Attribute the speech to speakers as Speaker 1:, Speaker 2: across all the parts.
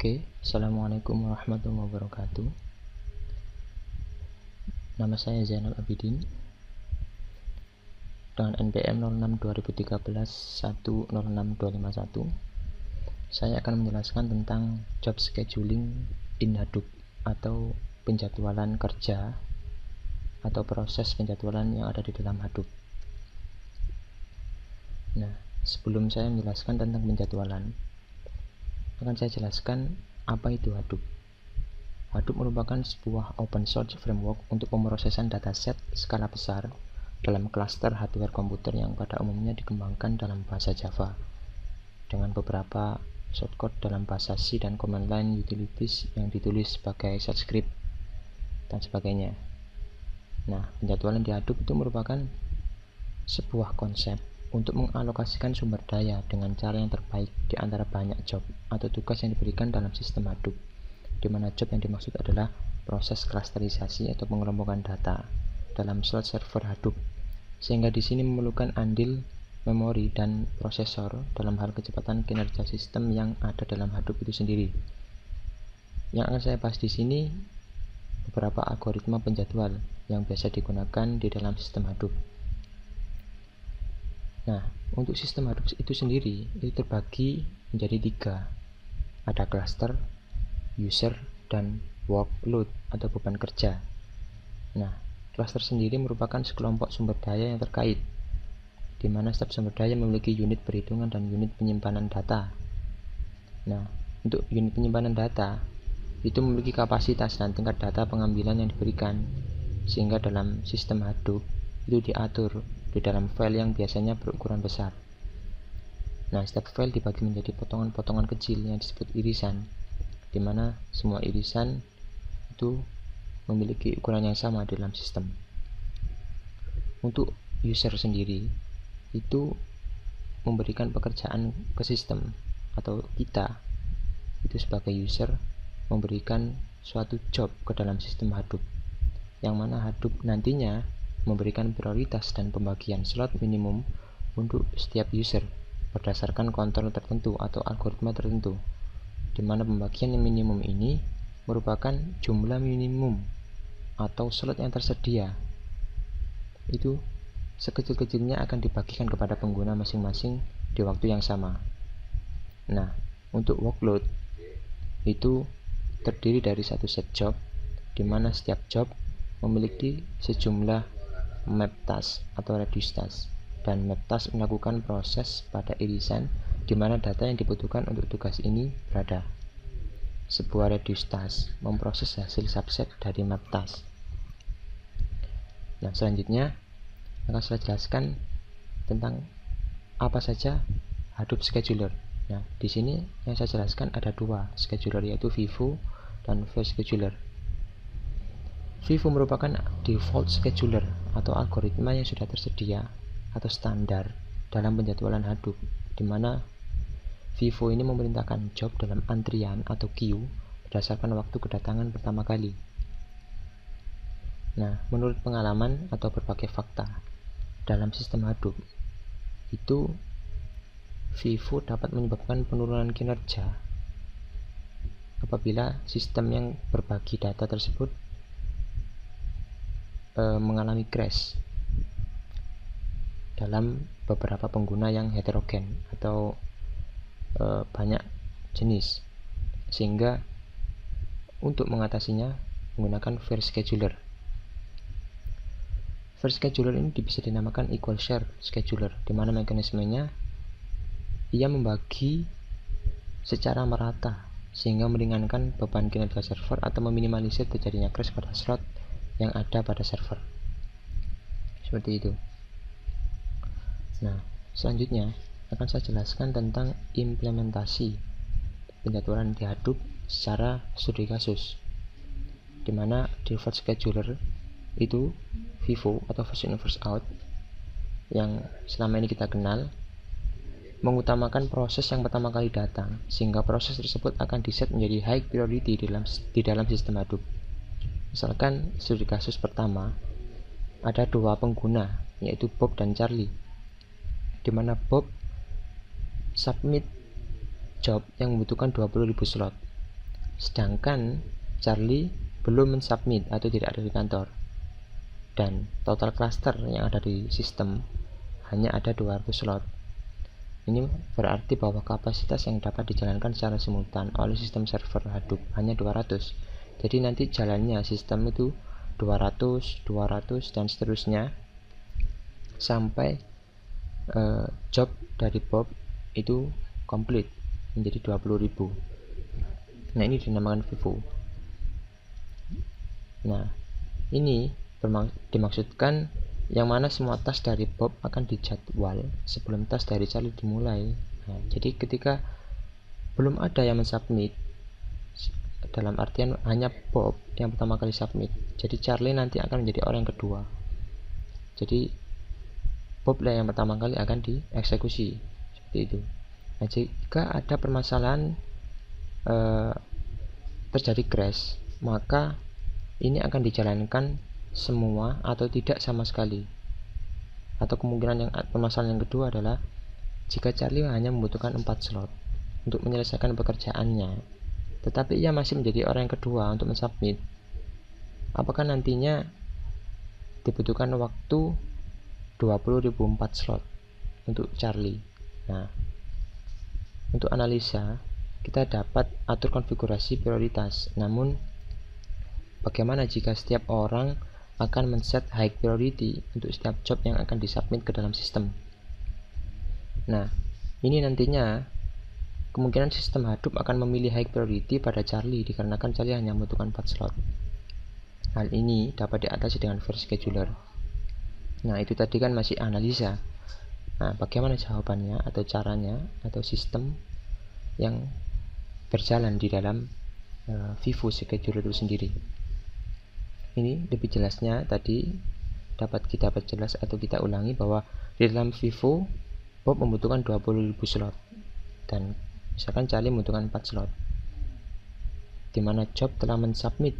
Speaker 1: Oke, Assalamualaikum warahmatullahi wabarakatuh. Nama saya Zainal Abidin dengan NPM 06/2013 106251. Saya akan menjelaskan tentang job scheduling in Hadoop atau penjadwalan kerja atau proses penjadwalan yang ada di dalam Hadoop. Nah, sebelum saya menjelaskan tentang penjadwalan, akan saya jelaskan apa itu Hadoop. Hadoop merupakan sebuah open source framework untuk pemrosesan dataset skala besar dalam klaster hardware komputer yang pada umumnya dikembangkan dalam bahasa Java dengan beberapa shortcut dalam bahasa C dan command line utilities yang ditulis sebagai shell script dan sebagainya. Nah, penjadwalan di Hadoop itu merupakan sebuah konsep untuk mengalokasikan sumber daya dengan cara yang terbaik di antara banyak job atau tugas yang diberikan dalam sistem Hadoop, di mana job yang dimaksud adalah proses klasterisasi atau pengelompokan data dalam slot server Hadoop, sehingga di sini memerlukan andil memori dan prosesor dalam hal kecepatan kinerja sistem yang ada dalam Hadoop itu sendiri. Yang akan saya bahas di sini beberapa algoritma penjadwal yang biasa digunakan di dalam sistem Hadoop. Nah, untuk sistem Hadoop itu sendiri itu terbagi menjadi 3. Ada cluster, user, dan workload atau beban kerja. Nah, cluster sendiri merupakan sekelompok sumber daya yang terkait, di mana setiap sumber daya memiliki unit perhitungan dan unit penyimpanan data. Nah, untuk unit penyimpanan data itu memiliki kapasitas dan tingkat data pengambilan yang diberikan, sehingga dalam sistem Hadoop itu diatur di dalam file yang biasanya berukuran besar. Nah, setiap file dibagi menjadi potongan-potongan kecil yang disebut irisan, di mana semua irisan itu memiliki ukuran yang sama di dalam sistem. Untuk user sendiri itu memberikan pekerjaan ke sistem, atau kita itu sebagai user memberikan suatu job ke dalam sistem Hadoop, yang mana Hadoop nantinya memberikan prioritas dan pembagian slot minimum untuk setiap user berdasarkan kontrol tertentu atau algoritma tertentu, di mana pembagian yang minimum ini merupakan jumlah minimum atau slot yang tersedia itu sekecil-kecilnya akan dibagikan kepada pengguna masing-masing di waktu yang sama. Nah, untuk workload itu terdiri dari satu set job, di mana setiap job memiliki sejumlah map task atau reduce task, dan map task melakukan proses pada irisan di mana data yang dibutuhkan untuk tugas ini berada. Sebuah reduce task memproses hasil subset dari map task. Nah, selanjutnya akan saya jelaskan tentang apa saja Hadoop scheduler. Nah, di sini yang saya jelaskan ada 2 scheduler, yaitu Vivo dan Flash scheduler. Vivo merupakan default scheduler atau algoritma yang sudah tersedia atau standar dalam penjadwalan Hadoop, di mana Vivo ini memerintahkan job dalam antrian atau queue berdasarkan waktu kedatangan pertama kali. Nah, menurut pengalaman atau berbagai fakta dalam sistem Hadoop itu Vivo dapat menyebabkan penurunan kinerja apabila sistem yang berbagi data tersebut mengalami crash dalam beberapa pengguna yang heterogen atau banyak jenis, sehingga untuk mengatasinya menggunakan Fair scheduler. Fair scheduler ini bisa dinamakan equal share scheduler, di mana mekanismenya ia membagi secara merata sehingga meringankan beban kinerja server atau meminimalisir terjadinya crash pada slot yang ada pada server. Seperti itu. Nah, selanjutnya akan saya jelaskan tentang implementasi penjadwalan di Hadoop secara studi kasus, di mana default scheduler itu Vivo atau first in first out yang selama ini kita kenal mengutamakan proses yang pertama kali datang, sehingga proses tersebut akan diset menjadi high priority di dalam sistem Hadoop. Misalkan studi kasus pertama ada 2 pengguna, yaitu Bob dan Charlie, di mana Bob submit job yang membutuhkan 20.000 slot sedangkan Charlie belum mensubmit atau tidak ada di kantor, dan total cluster yang ada di sistem hanya ada 200 slot. Ini berarti bahwa kapasitas yang dapat dijalankan secara simultan oleh sistem server Hadoop hanya 200. Jadi nanti jalannya sistem itu 200, 200 dan seterusnya sampai job dari Bob itu komplit menjadi 20.000. Nah, ini dinamakan FIFO. Nah, ini dimaksudkan yang mana semua task dari Bob akan dijadwal sebelum task dari Charlie dimulai. Nah, jadi ketika belum ada yang mensubmit, dalam artian hanya Bob yang pertama kali submit, jadi Charlie nanti akan menjadi orang yang kedua. Jadi Bob lah yang pertama kali akan dieksekusi, seperti itu. Nah, jika ada permasalahan terjadi crash, maka ini akan dijalankan semua atau tidak sama sekali. Atau kemungkinan yang permasalahan yang kedua adalah jika Charlie hanya membutuhkan 4 slot untuk menyelesaikan pekerjaannya, tetapi ia masih menjadi orang yang kedua untuk mensubmit, apakah nantinya dibutuhkan waktu 20.004 slot untuk Charlie. Nah, untuk analisa kita dapat atur konfigurasi prioritas. Namun bagaimana jika setiap orang akan men-set high priority untuk setiap job yang akan disubmit ke dalam sistem? Nah, ini nantinya kemungkinan sistem Hadoop akan memilih high priority pada Charlie dikarenakan Charlie hanya membutuhkan 4 slot. Hal ini dapat diatasi dengan versi scheduler. Nah, itu tadi kan masih analisa. Nah, bagaimana jawabannya atau caranya atau sistem yang berjalan di dalam FIFO scheduler itu sendiri? Ini lebih jelasnya tadi dapat kita perjelas atau kita ulangi bahwa di dalam FIFO Bob membutuhkan 20.000 slot dan misalkan Charlie membutuhkan 4 slot, dimana job telah mensubmit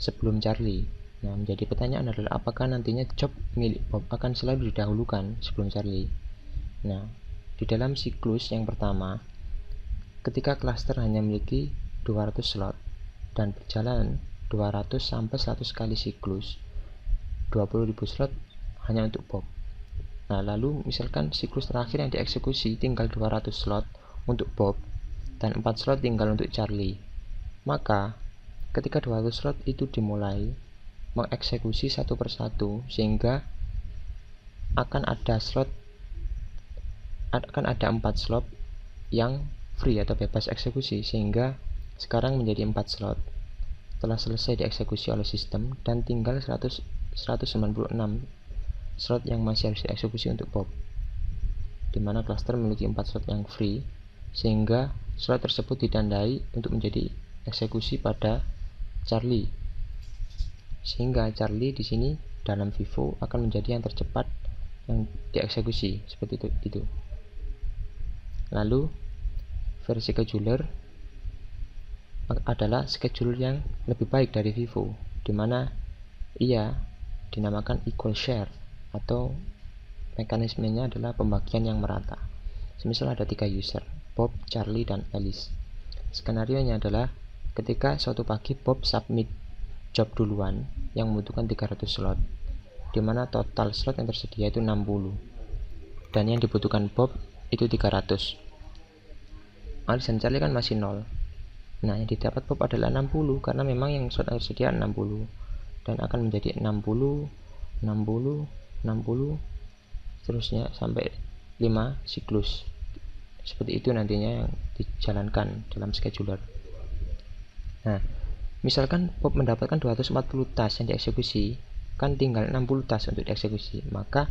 Speaker 1: sebelum Charlie. Nah, menjadi pertanyaan adalah apakah nantinya job milik Bob akan selalu didahulukan sebelum Charlie. Nah, di dalam siklus yang pertama, ketika cluster hanya memiliki 200 slot dan berjalan 200 sampai 100 kali siklus, 20.000 slot hanya untuk Bob. Nah, lalu misalkan siklus terakhir yang dieksekusi tinggal 200 slot untuk Bob dan 4 slot tinggal untuk Charlie. Maka ketika 200 slot itu dimulai mengeksekusi satu persatu, sehingga akan ada 4 slot yang free atau bebas eksekusi, sehingga sekarang menjadi 4 slot telah selesai dieksekusi oleh sistem dan tinggal 196 slot yang masih harus dieksekusi untuk Bob, dimana cluster memiliki 4 slot yang free, sehingga slot tersebut ditandai untuk menjadi eksekusi pada Charlie, sehingga Charlie di sini dalam FIFO akan menjadi yang tercepat yang dieksekusi, seperti itu. Lalu versi scheduler adalah scheduler yang lebih baik dari FIFO, dimana ia dinamakan equal share atau mekanismenya adalah pembagian yang merata. Semisal ada 3 user, Bob, Charlie, dan Alice. Skenarionya adalah ketika suatu pagi Bob submit job duluan yang membutuhkan 300 slot, dimana total slot yang tersedia itu 60 dan yang dibutuhkan Bob itu 300. Alice dan Charlie kan masih 0. Nah, yang didapat Bob adalah 60 karena memang yang slot yang tersedia 60 dan akan menjadi 60 seterusnya sampai 5 siklus. Seperti itu nantinya yang dijalankan dalam scheduler. Nah, misalkan Bob mendapatkan 240 task yang dieksekusi, kan tinggal 60 task untuk dieksekusi. Maka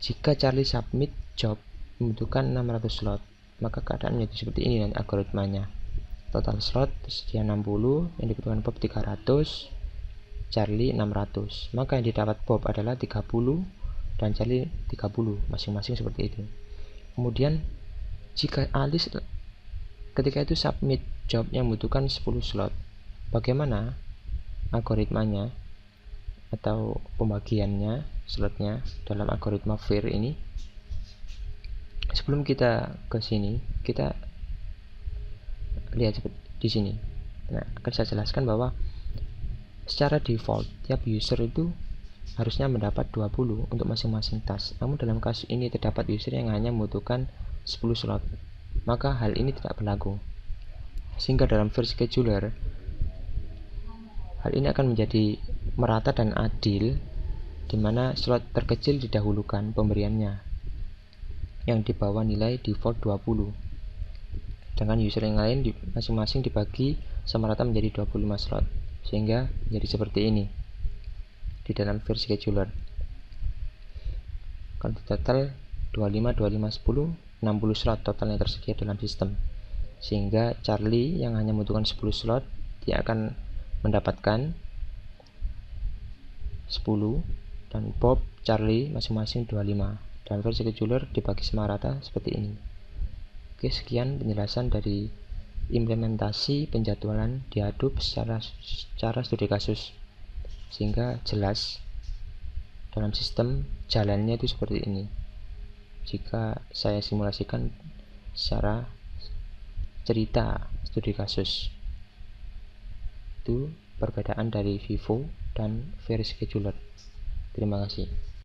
Speaker 1: jika Charlie submit job membutuhkan 600 slot, maka keadaan menjadi seperti ini nanti algoritmanya. Total slot tersedia 60, yang dibutuhkan Bob 300, Charlie 600. Maka yang didapat Bob adalah 30 dan Charlie 30, masing-masing seperti itu. Kemudian jika Alice ketika itu submit job yang membutuhkan 10 slot, bagaimana algoritmanya atau pembagiannya slotnya dalam algoritma FAIR ini? Sebelum kita ke sini, kita lihat seperti di sini. Nah, akan saya jelaskan bahwa secara default tiap user itu harusnya mendapat 20 untuk masing-masing task. Namun dalam kasus ini terdapat user yang hanya membutuhkan 10 slot. Maka hal ini tidak berlaku. Sehingga dalam versi scheduler hal ini akan menjadi merata dan adil, di mana slot terkecil didahulukan pemberiannya yang di bawah nilai default 20. Dengan user yang lain masing-masing dibagi sama rata menjadi 25 slot, sehingga jadi seperti ini di dalam versi scheduler. Kalau total 25, 25, 10, 60 slot total yang tersedia dalam sistem, sehingga Charlie yang hanya membutuhkan 10 slot dia akan mendapatkan 10 dan Bob, Charlie masing-masing 25. Dalam versi scheduler dibagi sama rata seperti ini. Oke, sekian penjelasan dari implementasi penjadwalan di Hadoop secara studi kasus, sehingga jelas dalam sistem jalannya itu seperti ini jika saya simulasikan secara cerita studi kasus. Itu perbedaan dari Vivo dan versi scheduler. Terima kasih.